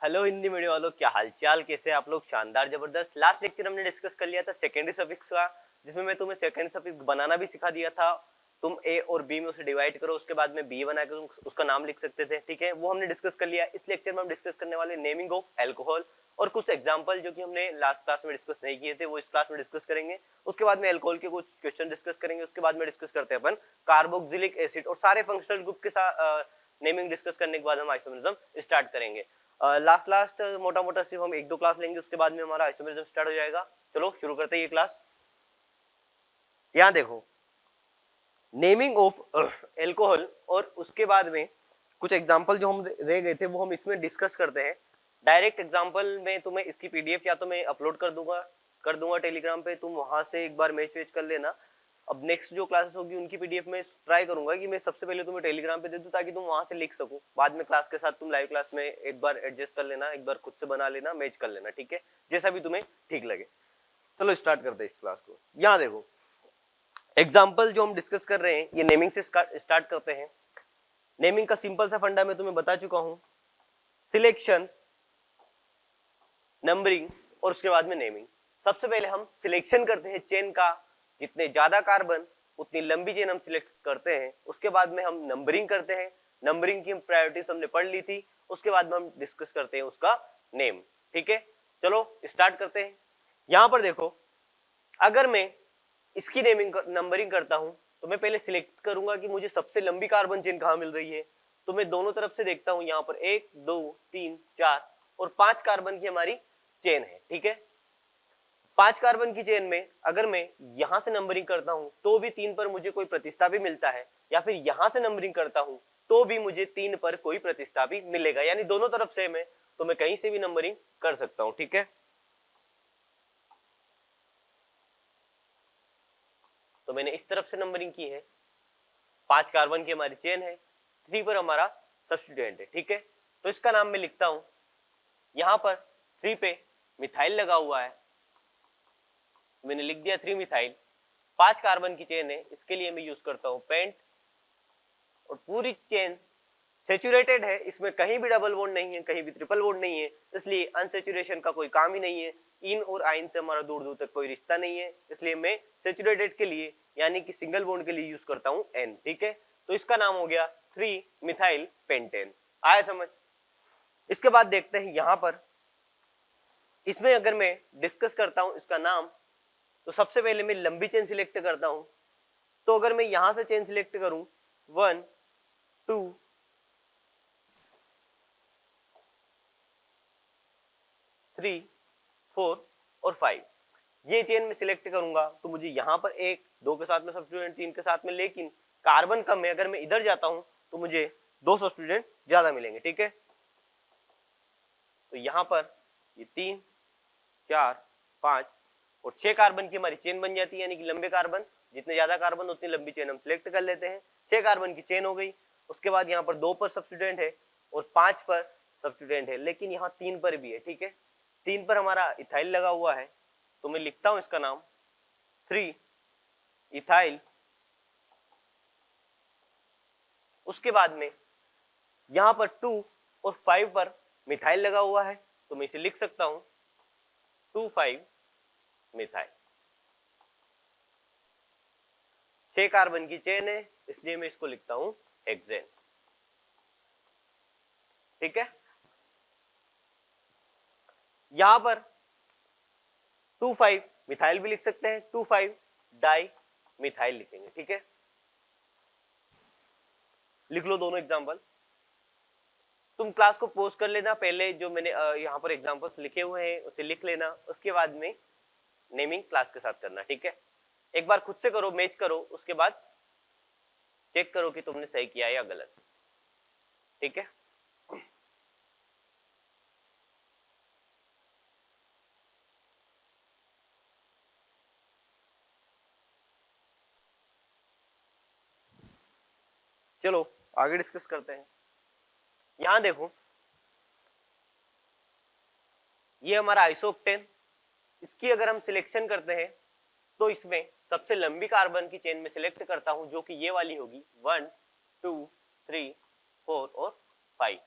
Hello Hindi medium वालों, क्या हालचाल, कैसे आप लोग? शानदार, जबरदस्त। लास्ट लेक्चर हमने डिस्कस कर लिया था सेकेंडरी सफिक्स का, जिसमें मैं तुम्हें सेकेंडरी सफिक्स बनाना भी सिखा दिया था। तुम ए और बी में उसे डिवाइड करो, उसके बाद में बी बना के तुम उसका नाम लिख सकते थे। ठीक है, वो हमने डिस्कस कर लिया। इस लेक्चर में हम डिस्कस करने वाले नेमिंग ऑफ अल्कोहल और कुछ एग्जांपल जो कि हमने लास्ट क्लास में डिस्कस नहीं किए थे, वो इस क्लास में डिस्कस करेंगे। उसके बाद में अल्कोहल के कुछ क्वेश्चन डिस्कस करेंगे। उसके बाद में डिस्कस करते हैं अपन कार्बोक्सिलिक एसिड और सारे फंक्शनल ग्रुप के साथ नेमिंग डिस्कस करने के बाद हम आइसोमेरिज्म स्टार्ट करेंगे। लास्ट मोटा मोटा सिर्फ हम एक दो क्लास लेंगे, उसके बाद में हमारा आइसोमेरिज्म स्टार्ट हो जाएगा। चलो शुरू करते हैं ये क्लास। यहाँ देखो, नेमिंग ऑफ एल्कोहल और उसके बाद में कुछ एग्जांपल जो हम रह गए थे वो हम इसमें डिस्कस करते हैं। डायरेक्ट एग्जांपल में तुम्हें इसकी पीडीएफ या तो मैं अपलोड कर दूंगा टेलीग्राम पे, तुम वहां से एक बार मैच वेच कर लेना। अब नेक्स्ट जो क्लासेस होगी उनकी पीडीएफ में ट्राई करूंगा कि मैं सबसे पहले तुम्हें टेलीग्राम पे दे दूं, ताकि तुम वहां से लिख सको। बाद में क्लास के साथ तुम लाइव क्लास में एक बार एडजस्ट कर लेना, एक बार खुद से बना लेना, मैच कर लेना। ठीक है, जैसा भी तुम्हें ठीक लगे। चलो स्टार्ट करते हैं इस क्लास को। यहाँ देखो, एग्जाम्पल जो हम डिस्कस कर रहे हैं ये नेमिंग से स्टार्ट करते हैं। नेमिंग का सिंपल सा फंडा मैं तुम्हें बता चुका हूं, सिलेक्शन, नंबरिंग और उसके बाद में नेमिंग। सबसे पहले हम सिलेक्शन करते हैं चेन का, जितने ज्यादा कार्बन उतनी लंबी चेन हम सिलेक्ट करते हैं। उसके बाद में हम नंबरिंग करते हैं, नंबरिंग की प्रायोरिटीज हमने पढ़ ली थी। उसके बाद में हम डिस्कस करते हैं उसका नेम। ठीक है, चलो स्टार्ट करते हैं। यहां पर देखो, अगर मैं इसकी नंबरिंग करता हूं तो मैं पहले सिलेक्ट करूंगा कि मुझे सबसे लंबी कार्बन चेन कहां मिल रही है। तो मैं दोनों तरफ से देखता हूं, यहां पर 1 2 3 4 और 5 कार्बन की हमारी चेन है। ठीक है, 5 कार्बन की चेन में अगर मैं यहां से नंबरिंग करता हूं तो भी 3 पर मुझे कोई प्रतिस्थापी मिलता है, या फिर यहां से नंबरिंग करता हूं तो भी मुझे 3 पर कोई प्रतिस्थापी मिलेगा। यानी दोनों तरफ से मैं, तो मैं कहीं से भी नंबरिंग कर सकता हूं। ठीक है, तो मैंने इस तरफ से नंबरिंग की है, 5 कार्बन की हमारी चेन है, 3 पर हमारा सब्स्टिट्यूएंट है। ठीक है, तो इसका नाम मैं लिखता हूं, यहां पर 3 पे मिथाइल लगा हुआ है, मैंने लिख दिया 3 मिथाइल। 5 कार्बन की चेन है, इसके लिए मैं यूज करता हूं पेंट। और पूरी चेन सेचुरेटेड है, इसमें कहीं भी डबल बॉन्ड नहीं है, कहीं भी ट्रिपल बॉन्ड नहीं है, इसलिए अनसेचुरेशन का कोई काम ही नहीं है। इन और आइन से हमारा दूर दूर तक कोई रिश्ता नहीं है, इसलिए मैं सेचुरेटेड के लिए यानी कि सिंगल बॉन्ड के लिए यूज करता हूं एन। ठीक है, तो इसका नाम हो गया 3 मिथाइल पेंटेन। आया समझ? इसके बाद देखते हैं यहां पर, इसमें अगर मैं डिस्कस करता हूं इसका नाम, तो सबसे पहले मैं लंबी चेन सिलेक्ट करता हूं। तो अगर मैं यहां से चेन सिलेक्ट करूं 1 2 3 4 और 5, ये चेन में सिलेक्ट करूंगा तो मुझे यहां पर 1 2 के साथ में सब्स्टिट्यूएंट, 3 के साथ में, लेकिन कार्बन कम है। अगर मैं इधर जाता हूं तो मुझे 2 सब्स्टिट्यूएंट ज्यादा मिलेंगे। ठीक है, तो यहां पर ये 3 4 5 और 6 कार्बन की हमारी चेन बन जाती है, यानी कि लंबे कार्बन, जितने ज्यादा कार्बन उतनी लंबी चेन हम सिलेक्ट कर लेते हैं। 6 कार्बन की चेन हो गई। उसके बाद यहाँ पर 2 पर सब्स्टिट्यूएंट है और 5 पर सब्स्टिट्यूएंट है, लेकिन यहाँ 3 पर भी है। ठीक है, 3 पर हमारा इथाइल लगा हुआ है, तो मैं लिखता हूं इसका नाम 3 इथाइल। उसके बाद में यहां पर 2 और 5 पर मिथाइल लगा हुआ है, तो मैं इसे लिख सकता हूं 2 5 मिथाइल। 6 कार्बन की चेन है, इसलिए मैं इसको लिखता हूं हेक्सेन। ठीक है, यहां पर 2 5 मिथाइल भी लिख सकते हैं, 2 5 डाई मिथाइल लिखेंगे। ठीक है, लिख लो दोनों एग्जांपल। तुम क्लास को पोस्ट कर लेना, पहले जो मैंने यहाँ पर एग्जांपल्स लिखे हुए हैं उसे लिख लेना, उसके बाद में नेमिंग क्लास के साथ करना। ठीक है, एक बार खुद से करो, मैच करो, उसके बाद चेक करो कि तुमने सही किया या गलत। ठीक है, चलो आगे डिस्कस करते हैं। यहां देखो, ये हमारा आइसोक्टेन, इसकी अगर हम सिलेक्शन करते हैं तो इसमें सबसे लंबी कार्बन की चेन में सिलेक्ट करता हूं, जो कि ये वाली होगी 1 2 3 4 और 5।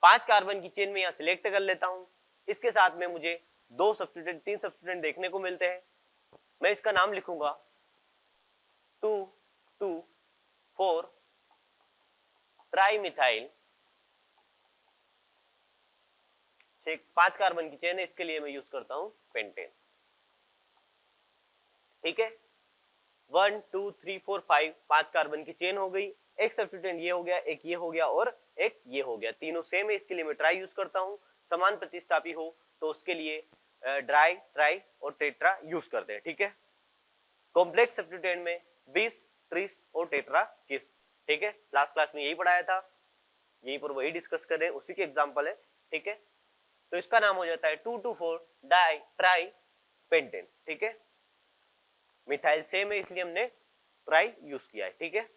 5 कार्बन की चेन में यहाँ सिलेक्ट कर लेता हूँ। इसके साथ में मुझे 2 सब्स्टिट्यूएंट 3 सब्स्टिट्यूएंट देखने को मिलते हैं। मैं इसका नाम लिखूंगा 2 2 4 ट्राइमिथाइल। 5 कार्बन की चेन है, इसके लिए मैं यूज करता हूं पेंटेन। ठीक है, 1 2 3 4 5 5 कार्बन की चेन हो गई। एक सब्स्टिट्यूएंट ये हो गया, एक ये हो गया और एक ये हो गया, तीनों सेम है, इसके लिए मैं ट्राई यूज करता हूं। समान प्रतिस्थापी हो तो उसके लिए ड्राई, ट्राई और टेट्रा यूज करते हैं। ठीक है, कॉम्प्लेक्स सब्स्टिट्यूएंट में 20 30 और टेट्रा किस। ठीक है, लास्ट क्लास में यही पढ़ाया था, यहीं पर वही डिस्कस कर रहे हैं, उसी के एग्जांपल है। ठीक है, तो इसका नाम हो जाता है 2,2,4 डाई ट्राई पेंटेन। ठीक है, मिथाइल सेम है इसलिए हमने ट्राई यूज किया है। ठीक है,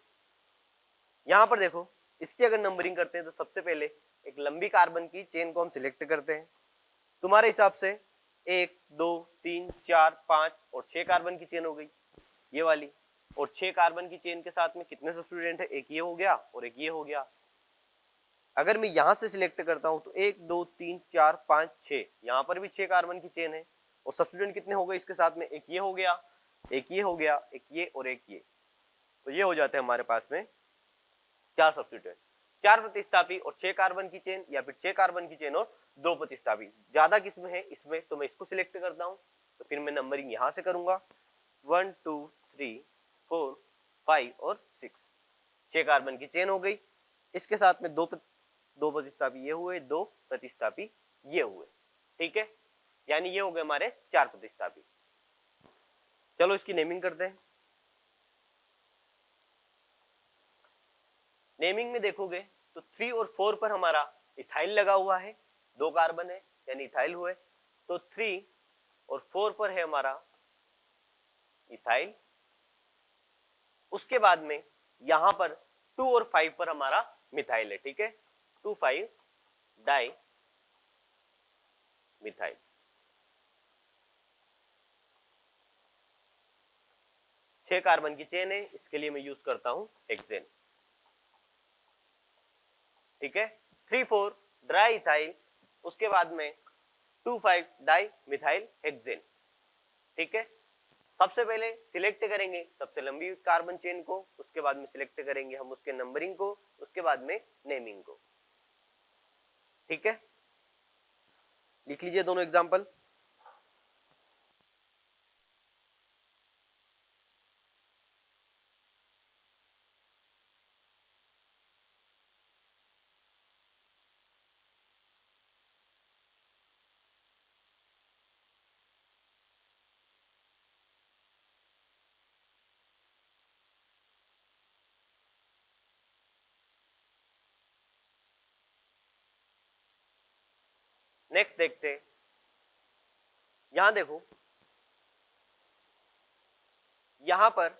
यहां पर देखो, इसकी अगर नंबरिंग करते हैं तो सबसे पहले एक लंबी कार्बन की चेन को हम सिलेक्ट करते हैं। तुम्हारे हिसाब से 1 2 3 4 5 और 6 कार्बन की चेन हो गई ये वाली। और 6 कार्बन की चेन के साथ में कितने सब्स्टिट्यूएंट है, एक ये हो गया और एक ये हो गया। अगर मैं यहां से सिलेक्ट करता हूं तो 1 2 3 4 5 6, यहां पर भी 6 कार्बन की चेन है और सब्स्टिट्यूएंट कितने हो गए इसके साथ में, एक ये हो गया, एक ये हो गया, एक ये और एक ये। तो ये हो जाते हैं हमारे पास में 4 सब्स्टिट्यूएंट, 4 प्रतिस्थापी और 6 कार्बन की चेन, या फिर 6 कार्बन की चेन और 2 प्रतिस्थापी। ज्यादा किसमें है इसमें, तो मैं इसको सिलेक्ट करता हूं। तो फिर मैं नंबरिंग यहां से करूंगा 1 2 3 4 5 और 6। 6 कार्बन की चेन हो गई, इसके साथ में दो प्रतिस्थापी ये हुए, 2 प्रतिस्थापी ये हुए। ठीक है, यानी ये हो गए हमारे 4 प्रतिस्थापी। चलो इसकी नेमिंग करते हैं। नेमिंग में देखोगे तो 3 और 4 पर हमारा इथाइल लगा हुआ है, 2 कार्बन है यानी इथाइल हुए। तो 3 और 4 पर है हमारा इथाइल। उसके बाद में यहां पर 2 और 5 पर हमारा मिथाइल है। ठीक है, 2 5 डाई मिथाइल। छह कार्बन की चेन है, इसके लिए मैं यूज करता हूं हेक्सेन। ठीक है, 3 4 ड्राई इथाइल, उसके बाद में 2 5 डाई मिथाइल हेक्सेन। ठीक है, सबसे पहले सिलेक्ट करेंगे सबसे लंबी कार्बन चेन को, उसके बाद में सिलेक्ट करेंगे हम उसके नंबरिंग को, उसके बाद में नेमिंग को। ठीक है, लिख लीजिए दोनों एग्जांपल। नेक्स्ट देखते हैं, यहां देखो, यहां पर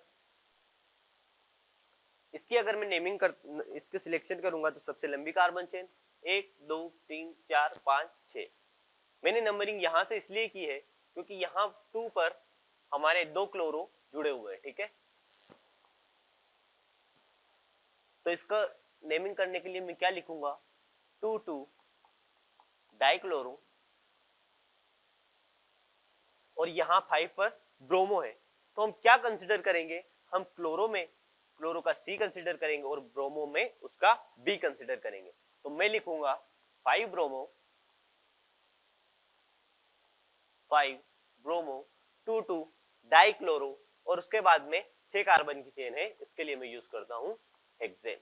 इसकी अगर मैं नेमिंग कर, इसके सिलेक्शन करूंगा तो सबसे लंबी कार्बन चेन 1 2 3 4 5 6। मैंने नंबरिंग यहां से इसलिए की है क्योंकि यहां 2 पर हमारे 2 क्लोरो जुड़े हुए हैं। ठीक है, तो इसका नेमिंग करने के लिए मैं क्या लिखूंगा, 2 2 डाइक्लोरो, और यहाँ 5 पर ब्रोमो है। तो हम क्या कंसिडर करेंगे, हम क्लोरो में क्लोरो का सी कंसिडर करेंगे और ब्रोमो में उसका बी कंसिडर करेंगे। तो मैं लिखूंगा 5 ब्रोमो 5 ब्रोमो 2 2 डाइक्लोरो, और उसके बाद में 6 कार्बन की चेन है, इसके लिए मैं यूज करता हूं हेक्सेन।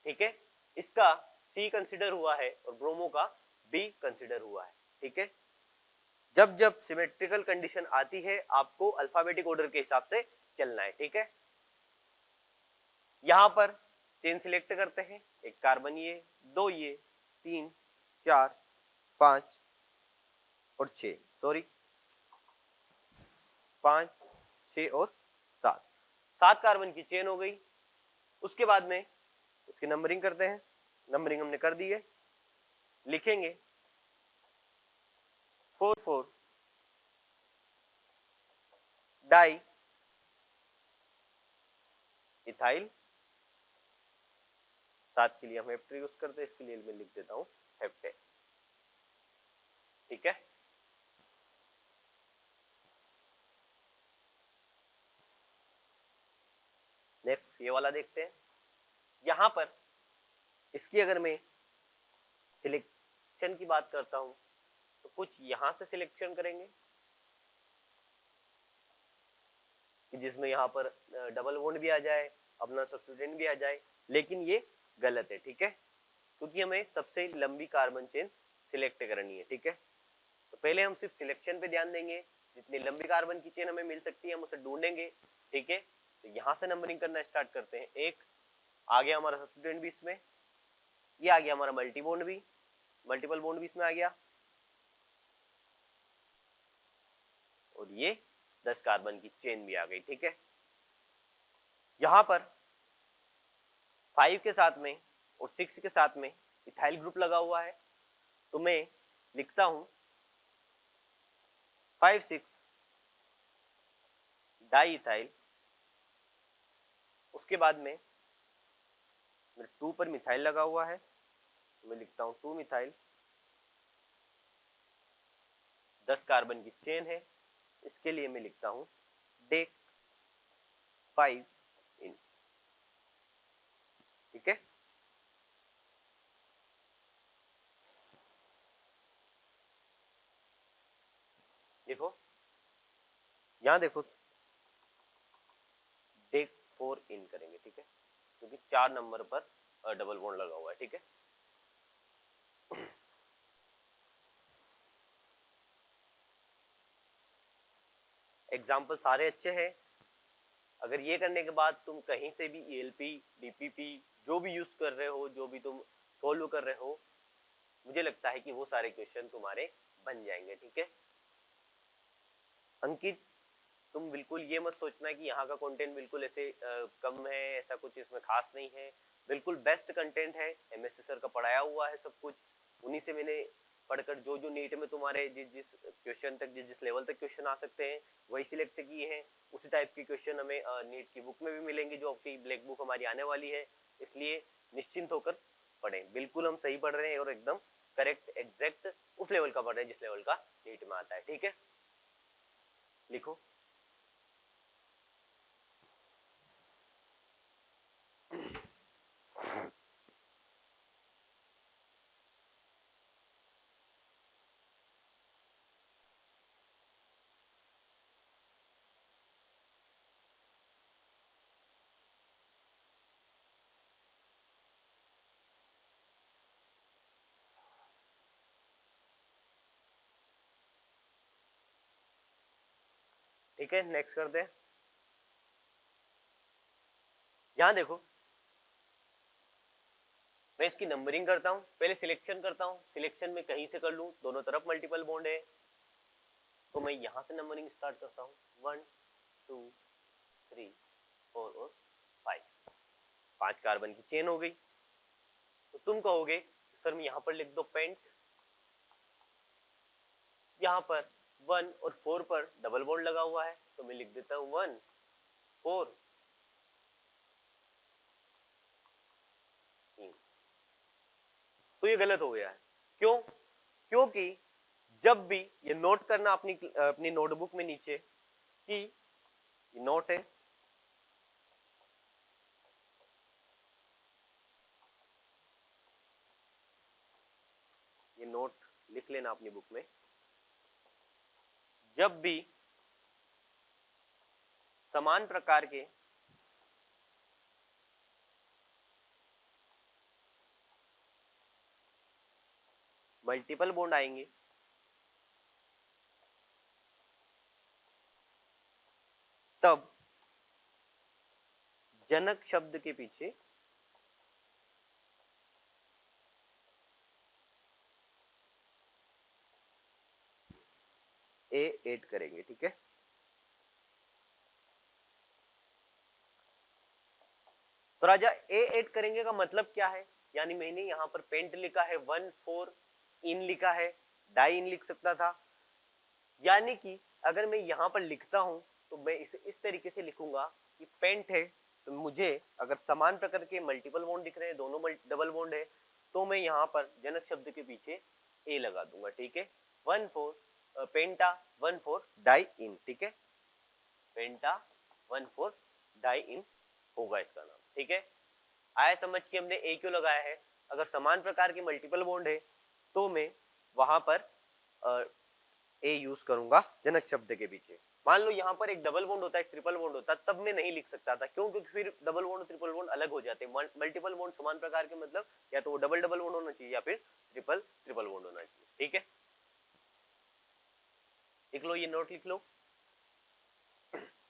ठीक है, इसका सी कंसिडर हुआ है और ब्रोमो का बी कंसिडर हुआ है। ठीक है, जब जब सिमेट्रिकल कंडीशन आती है आपको अल्फाबेटिक ऑर्डर के हिसाब से चलना है। ठीक है, यहां पर चेन सिलेक्ट करते हैं, एक कार्बन ये, 2 ये, 3 4 5 और 6, सॉरी 5 6 और 7, 7 कार्बन की चेन हो गई। उसके बाद में इसकी नंबरिंग करते हैं, नंबरिंग हमने कर दी है, लिखेंगे 4 4 डाई इथाइल, सात के लिए हम हेप्टे यूज करते हैं, इसके लिए मैं लिख देता हूँ हेप्टे। ठीक है, नेक्स्ट ये वाला देखते हैं। यहां पर इसकी अगर मैं सिलेक्शन की बात करता हूं तो कुछ यहां से सिलेक्शन करेंगे कि जिसमें यहाँ पर डबल बॉन्ड भी आ जाए, अपना सब्स्टिट्यूएंट भी आ जाए, लेकिन ये गलत है। ठीक है, क्योंकि हमें सबसे लंबी कार्बन चेन सिलेक्ट करनी है। ठीक है, तो पहले हम सिर्फ सिलेक्शन पे ध्यान देंगे, जितनी लंबी कार्बन की चेन हमें मिल सकती है हम उसे ढूंढेंगे। ठीक है, तो यहाँ से नंबरिंग करना स्टार्ट करते हैं। एक आ गया हमारा सब्स्टिट्यूएंट भी इसमें, ये आ गया हमारा मल्टी बॉन्ड भी, मल्टीपल बॉन्ड भी इसमें आ गया, और ये 10 कार्बन की चेन भी आ गई। ठीक है, यहां पर 5 के साथ में और 6 के साथ में इथाइल ग्रुप लगा हुआ है, तो मैं लिखता हूं 5,6 डाई इथाइल। उसके बाद में मेरे 2 पर मिथाइल लगा हुआ है, तो मैं लिखता हूं 2 मिथाइल, 10 कार्बन की चेन है, इसके लिए मैं लिखता हूं डेक 5 इन। ठीक है, देखो यहां देखो डेक 4 इन करेंगे। ठीक है, क्योंकि 4 नंबर पर डबल बॉन्ड लगा हुआ है। ठीक है, एग्जाम्पल सारे अच्छे हैं। अगर ये करने के बाद तुम कहीं से भी ELP DPP जो भी यूज कर रहे हो, जो भी तुम सोल्व कर रहे हो, मुझे लगता है कि वो सारे क्वेश्चन तुम्हारे बन जाएंगे। ठीक है अंकित, तुम बिल्कुल ये मत सोचना कि यहाँ का कंटेंट बिल्कुल ऐसे कम है, ऐसा कुछ इसमें खास नहीं है। बिल्कुल बेस्ट कंटेंट है, MSc सर का पढ़ाया हुआ है सब कुछ, उन्हीं से मैंने पढ़कर जो जो नीट में तुम्हारे जिस जिस क्वेश्चन तक, जिस जिस लेवल तक क्वेश्चन आ सकते हैं वही सिलेक्ट किए हैं। उसी टाइप के क्वेश्चन हमें नीट की बुक में भी मिलेंगे, जो आपकी ब्लैक बुक हमारी आने वाली है। इसलिए निश्चिंत होकर पढ़ें, बिल्कुल हम सही पढ़ रहे हैं और एकदम करेक्ट एग्जैक्ट उस लेवल का पढ़ रहे हैं जिस लेवल का नीट में आता है। ठीक है, लिखो ठीक है, नेक्स्ट करते हैं। यहां देखो मैं इसकी नंबरिंग करता हूं, पहले सिलेक्शन करता हूं। सिलेक्शन में कहीं से कर लूं, दोनों तरफ मल्टीपल बॉन्ड है, तो मैं यहां से नंबरिंग स्टार्ट करता हूं। 1 2 3 4 और 5, 5 कार्बन की चेन हो गई। तो तुम कहोगे सर मैं यहां पर लिख दो पेंट, यहां पर 1 और 4 पर डबल बॉन्ड लगा हुआ है, तो मैं लिख देता हूं 1 4 3। तो ये गलत हो गया है, क्यों? क्योंकि जब भी ये नोट करना अपनी अपनी नोटबुक में नीचे कि ये नोट है, ये नोट लिख लेना अपनी बुक में। जब भी समान प्रकार के मल्टीपल बॉन्ड आएंगे तब जनक शब्द के पीछे ए ऐड करेंगे। ठीक है, तो राजा ए ऐड करेंगे का मतलब क्या है? यानी मैंने यहाँ पर पेंट लिखा है, 1 4 इन लिखा है, डाई इन लिख सकता था। यानी कि अगर मैं यहाँ पर लिखता हूं तो मैं इसे इस तरीके से लिखूंगा कि पेंट है तो मुझे अगर समान प्रकार के मल्टीपल बॉन्ड दिख रहे हैं, दोनों डबल बॉन्ड है, तो मैं यहाँ पर जनक शब्द के पीछे ए लगा दूंगा, ठीक है। 1,4 पेंटा 1,4 डाई इन, ठीक है, पेंटा 1,4 डाई इन होगा इसका नाम, ठीक है। आया समझ कि हमने ए क्यों लगाया है। अगर समान प्रकार के मल्टीपल बॉन्ड है तो मैं वहां पर ए यूज करूंगा जनक शब्द के पीछे। मान लो यहाँ पर एक डबल बॉन्ड होता है, एक ट्रिपल बॉन्ड होता है, तब मैं नहीं लिख सकता था, क्यों? क्योंकि फिर डबल बॉन्ड और ट्रिपल बॉन्ड अलग हो जाते हैं। मल्टीपल बॉन्ड समान प्रकार के मतलब या तो वो डबल डबल बॉन्ड होना चाहिए या फिर ट्रिपल ट्रिपल बॉन्ड होना चाहिए, ठीक है। लिख लो, ये नोट लिख लो।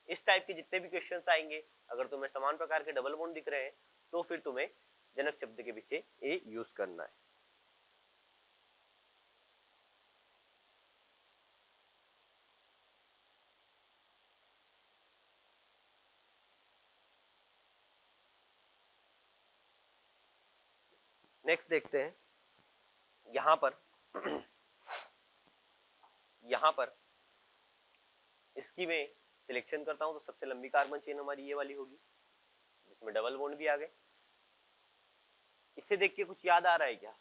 इस टाइप के जितने भी क्वेश्चंस आएंगे, अगर तुम्हें समान प्रकार के डबल बॉन्ड दिख रहे हैं तो फिर तुम्हें जनक शब्द के पीछे ए यूज करना है। नेक्स्ट देखते हैं, यहां पर यहां पर इसकी मैं सिलेक्शन करता हूं तो सबसे लंबी कार्बन चेन हमारी ये वाली होगी, जिसमें डबल बॉन्ड भी आ गए। इसे देख के कुछ याद आ रहा है क्या?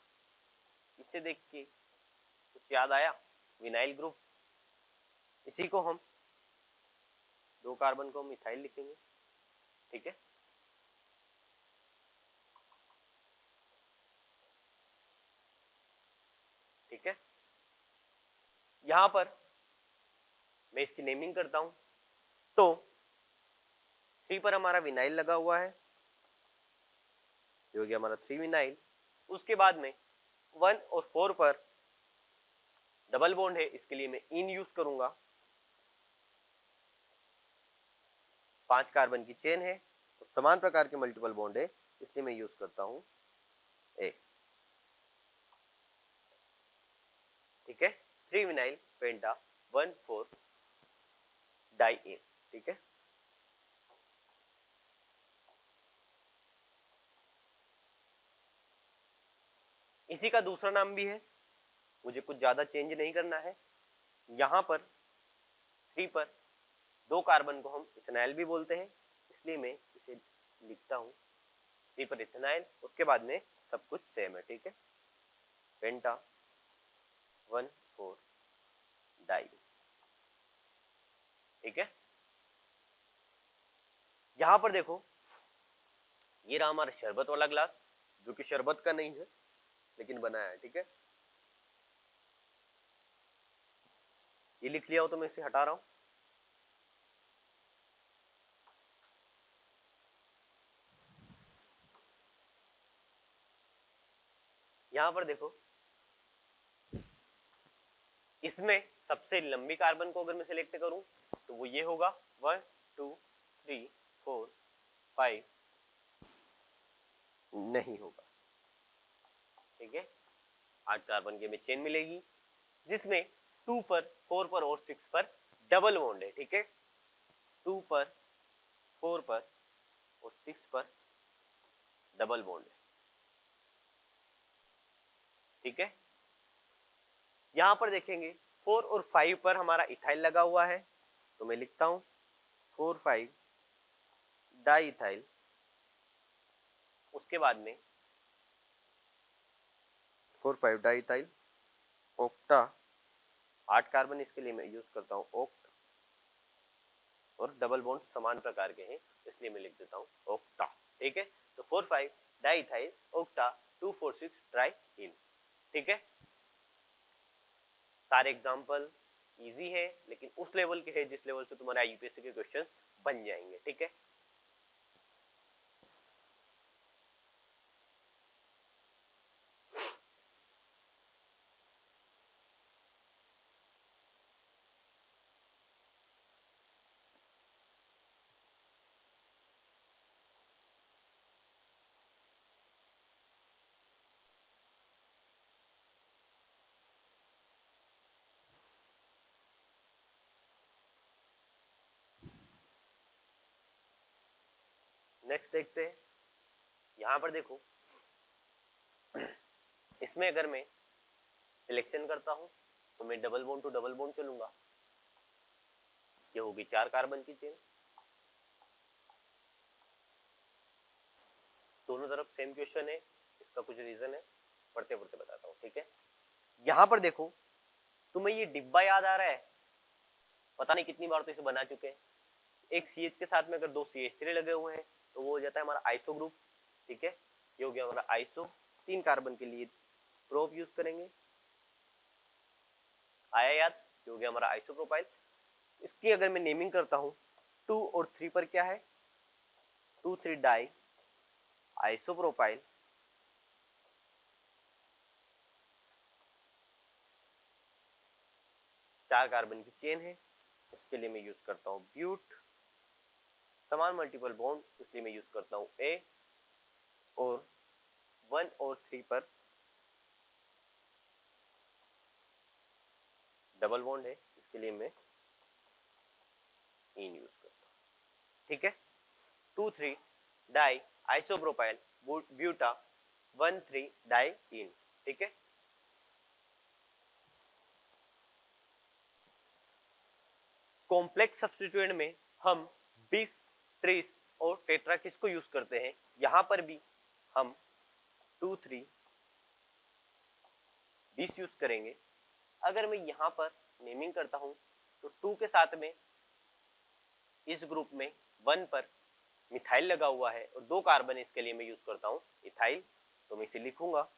इसे देख के कुछ याद आया? Vinyl group. इसी को हम 2 कार्बन को हम इथाइल लिखेंगे, ठीक है। ठीक है, यहां पर मैं इसकी नेमिंग करता हूं तो 3 पर हमारा विनाइल लगा हुआ है, ये हो गया हमारा 3 विनाइल। उसके बाद में 1 और 4 पर डबल बॉन्ड है, इसके लिए मैं इन यूज करूंगा। 5 कार्बन की चेन है तो समान प्रकार के मल्टीपल बॉन्ड है, इसलिए मैं यूज करता हूं ए, ठीक है। 3 विनाइल पेंटा 1,4 डाई इन, ठीक है। इसी का दूसरा नाम भी है, मुझे कुछ ज्यादा चेंज नहीं करना है। यहां पर 3 पर 2 कार्बन को हम इथेनाइल भी बोलते हैं, इसलिए मैं इसे लिखता हूं 3 पर इथेनाइल। उसके बाद में सब कुछ सेम है, ठीक है, पेंटा 1,4 डाई, ठीक है। यहां पर देखो, ये रहा हमारा शरबत वाला ग्लास, जो कि शरबत का नहीं है लेकिन बनाया है, ठीक है। ये लिख लिया हो तो मैं इसे हटा रहा हूं। यहां पर देखो, इसमें सबसे लंबी कार्बन को अगर मैं सिलेक्ट करूं तो वो ये होगा 1 2 3 4 5, नहीं होगा, ठीक है। 8 कार्बन की हमें चेन मिलेगी, जिसमें 2 पर 4 पर और 6 पर डबल बॉन्ड है, ठीक है। 2 पर 4 पर और 6 पर डबल बॉन्ड है, ठीक है। यहां पर देखेंगे 4 और 5 पर हमारा इथाइल लगा हुआ है, तो मैं लिखता हूं 4 5 डाई इथाइल। उसके बाद में 4 5 डाई इथाइल ओक्टा, 8 कार्बन इसके लिए मैं यूज करता हूं ओक्ट, और डबल बॉन्ड समान प्रकार के हैं इसलिए मैं लिख देता हूं ओक्टा, ठीक है। तो 4 5 di ethyl octa 2 4 6 try in, ठीक है। सारे एग्जाम्पल इजी है, लेकिन उस लेवल के है जिस लेवल से तुम्हारे यूपीएससी के क्वेश्चन बन जाएंगे, ठीक है। नेक्स्ट देखते हैं, यहां पर देखो, इसमें अगर मैं सिलेक्शन करता हूं तो मैं double bond to double bond चलूंगा, ये होगी 4 कार्बन की चेन। दोनों तरफ सेम क्वेश्चन है, इसका कुछ रीजन है, पढ़ते पढ़ते बताता हूँ, ठीक है। यहाँ पर देखो, तुम्हें ये डिब्बा याद आ रहा है, पता नहीं कितनी बार तो इसे बना चुके हैं। एक CH के साथ में अगर 2 CH3 लगे हुए हैं तो वो हो जाता है हमारा आइसो ग्रुप, ठीक है। ये हो गया हमारा आइसो। 3 कार्बन के लिए प्रोप यूज करेंगे, आया याद, ये हो गया हमारा आइसो प्रोपाइल। इसकी अगर मैं नेमिंग करता हूँ 2 और 3 पर क्या है, 2,3 डाई आइसो प्रोपाइल, चार कार्बन की चेन है, इसके लिए मैं यूज करता हूँ ब्यूट। समान मल्टीपल बॉन्ड, इसलिए मैं यूज करता हूँ ए। और 1 और 3 पर डबल बॉन्ड है, इसके लिए मैं इन यूज करता हूँ, ठीक है। 2,3 डाई आइसोप्रोपाइल ब्यूटा 1,3 डाई इन, ठीक है। कॉम्प्लेक्स सब्स्टिट्यूएंट में हम बिस, ट्रिस और टेट्रा किसको यूज करते हैं, यहां पर भी हम 2,3 बिस यूज करेंगे। अगर मैं यहां पर नेमिंग करता हूं तो 2 के साथ में इस ग्रुप में 1 पर मिथाइल लगा हुआ है और 2 कार्बन, इसके लिए मैं यूज करता हूं इथाइल, तो मैं इसे लिखूंगा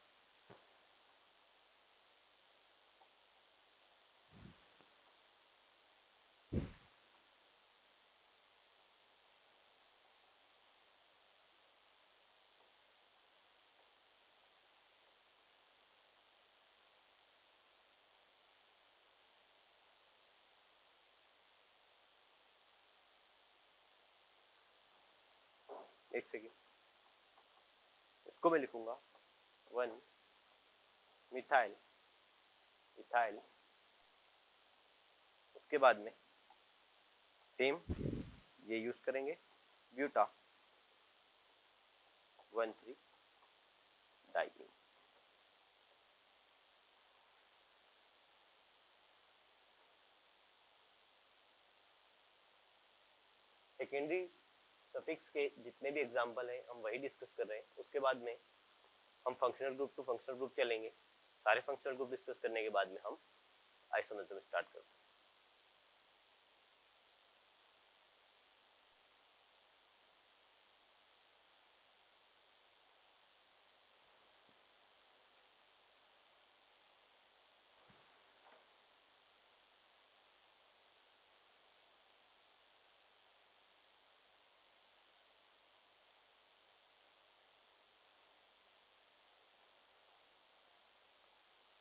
एक सेकेंड, इसको मैं लिखूंगा 1 मिथाइल इथाइल, उसके बाद में सेम ये यूज करेंगे ब्यूटा 1,3 डाइईन। सेकेंडरी सफिक्स के जितने भी एग्जांपल हैं हम वही डिस्कस कर रहे हैं, उसके बाद में हम functional group to functional group चलेंगे। सारे फंक्शनल ग्रुप डिस्कस करने के बाद में हम आइसोमेरिज्म स्टार्ट करते हैं।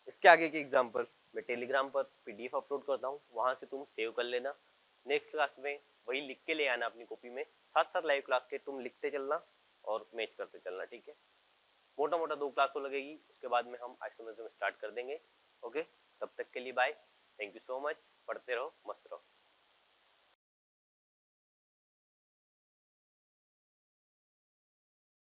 इसके आगे के एग्जांपल मैं टेलीग्राम पर PDF अपलोड करता हूँ, वहां से तुम सेव कर लेना। नेक्स्ट क्लास में वही लिख के ले आना अपनी कॉपी में, साथ साथ लाइव क्लास के तुम लिखते चलना और मैच करते चलना, ठीक है। मोटा मोटा 2 क्लास तो लगेगी, उसके बाद में हम आइसोमेरिज्म स्टार्ट कर देंगे। ओके, तब तक के लिए bye, thank you so much, पढ़ते रहो, मस्त रहो।